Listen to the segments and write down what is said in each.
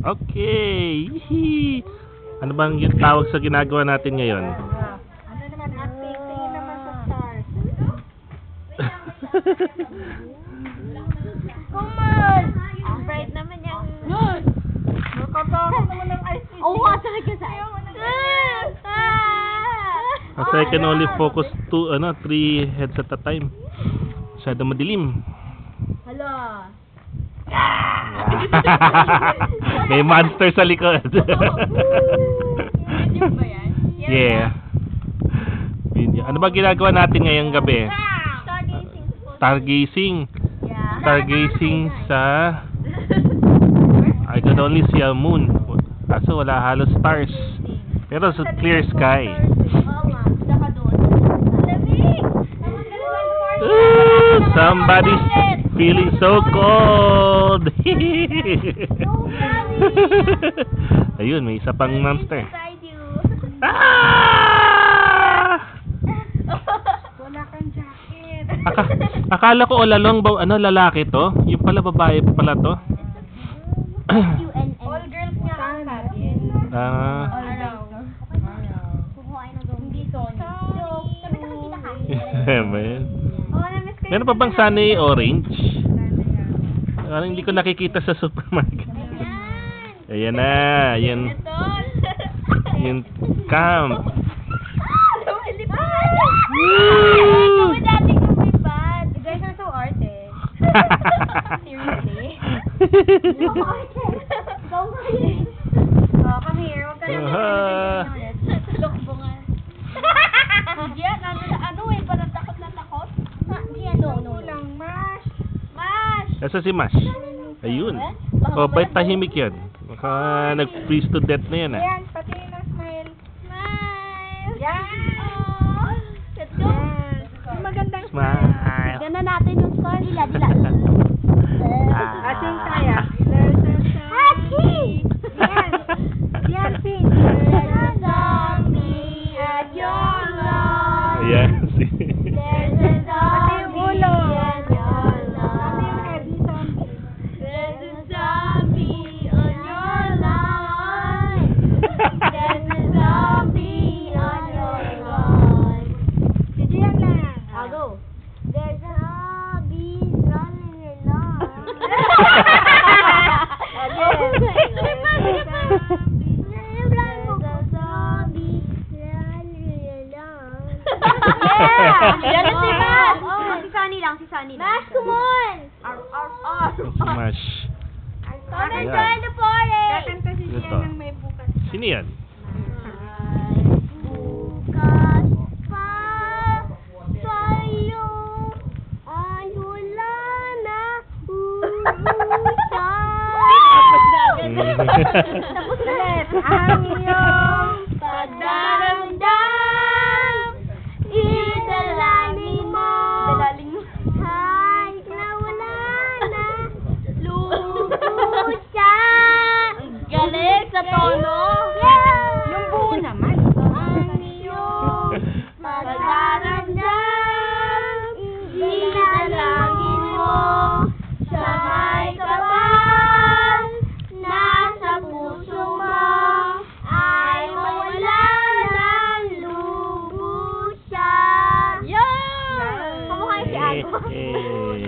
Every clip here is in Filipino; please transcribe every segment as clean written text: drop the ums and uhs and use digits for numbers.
Okay. Hihi. Ano bang yung tawag sa ginagawa natin ngayon? Ano naman, acting? Tingin naman sa stars. Come on! Bright naman yung... Nakatawa naman ng ice cream. Oo, sakit ka sa... Kasi I can only focus 3 heads at a time. Masyado madilim. Hala. May monster sa likod. Video ba yan? Yeah. Video. Ano ba ginagawa natin ngayong gabi? Stargazing. Stargazing. Yeah. Stargazing sa... I can only see a moon. Kaso wala halos stars. Pero sa clear sky. Oo nga. Saka doon. Lamig! Somebody's feeling so cold. Ayun, may isa pang monster. Beside you. Ah! Wala kang jacket. Akala ko all along lalaki to. Yung pala babae pala to. All girls niya ang sabi. Ah. Hindi Sony. Sabi ka kita Man. Meron pa bang Sunny Orange? Parang hindi ko nakikita sa supermarket. Ayan na. Yan. Yung camp. Woo! You guys are so arte. Seriously? Go come here. Huwag ka lang. Look, bunga. Diyan, parang takot na takot. Diyan, no. Lang, mash. Nasa si Mash? Ayun. Oh, ba't tahimik yan? Baka nag-freeze to death na yan ah. Yan, pati na smile. Smile. Yan. Let's go. Yung magandang Smile. Ganda natin yung star nila. Ating kaya. There's a Hachi! Yan. Yan, sing. There's a zombie at your lawn. Ayan. There's a zombie at your Ano yung lawn. head ni zombie? There's a zombie on your lawn. There's a zombie on your lawn. Sige yan lang. I'll go. There's a zombie running along. Yeah! Yan si Mas! Si Sunny lang, si Sunny lang. Mas, come on! Mash. Come and Ayan. join the party! Kakanta si Ito. Sian ng may bukas. Sino yan? Bukas pa sa'yo ay wala na ubusan. Tapos ulit. Ang iyong pagdaramdam, idalangin mo. Kahit na wala na lubusan. Galing sa tono. Yung buo naman. Ang iyong pagdaramdam, idalangin mo sa may kapal, nasa puso mo, ay mawala ng lubusan. Yan! Kamukha yung si Agua.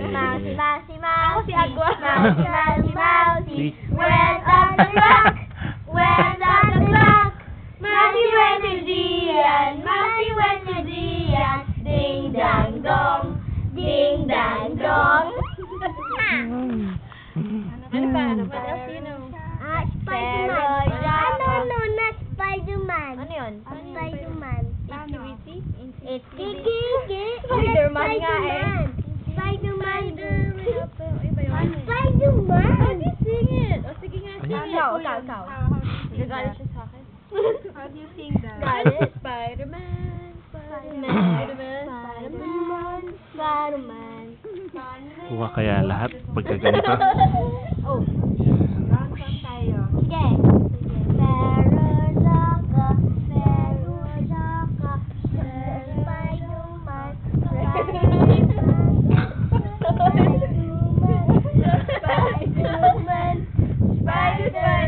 Mousy, mousy, mousy. Ako si Agua. Mousy, mousy, mousy. Went on the clock. Went on the clock. Mousy went to Dian. Mousy went to Dian. Ding dang dong. Ding dang dong. Ano pa? What else do you know? Spider-Man. No, not Spider-Man. Ano yun? Spider-Man. It's Kiki. Spider-Man nga eh. Spider-Man. Spider-Man. How do you sing it? O sige nga, sing it. Ikaw. Nagalit siya sa akin. How do you sing that? Galit. Spider-Man. Spider-Man. Spider-Man. Kuha kaya lahat pagka ganito. Oh. Wrong song tayo. Sige. Ferozaka, Ferozaka, Spider-Man, Spider-Man, Spider-Man, Spider-Man,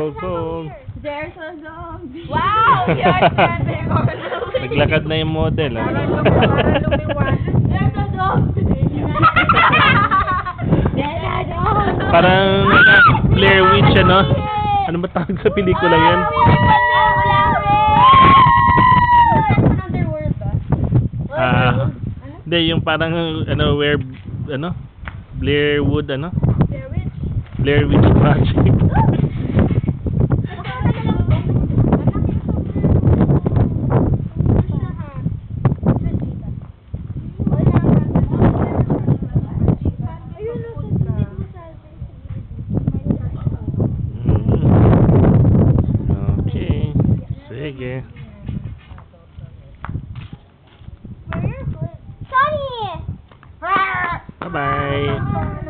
Hong Kong. There's a zombie. Wow! Naglakad na yung model. Ah. Para lumiwan. There's a dog! There's a dog! Parang Blair Witch, ano? Ano ba tawag sa pelikula yan? Ah, hindi, yung parang, ano, Blair Wood, ano? Blair Witch Project. Okay. Sige. Sonny! Bye-bye.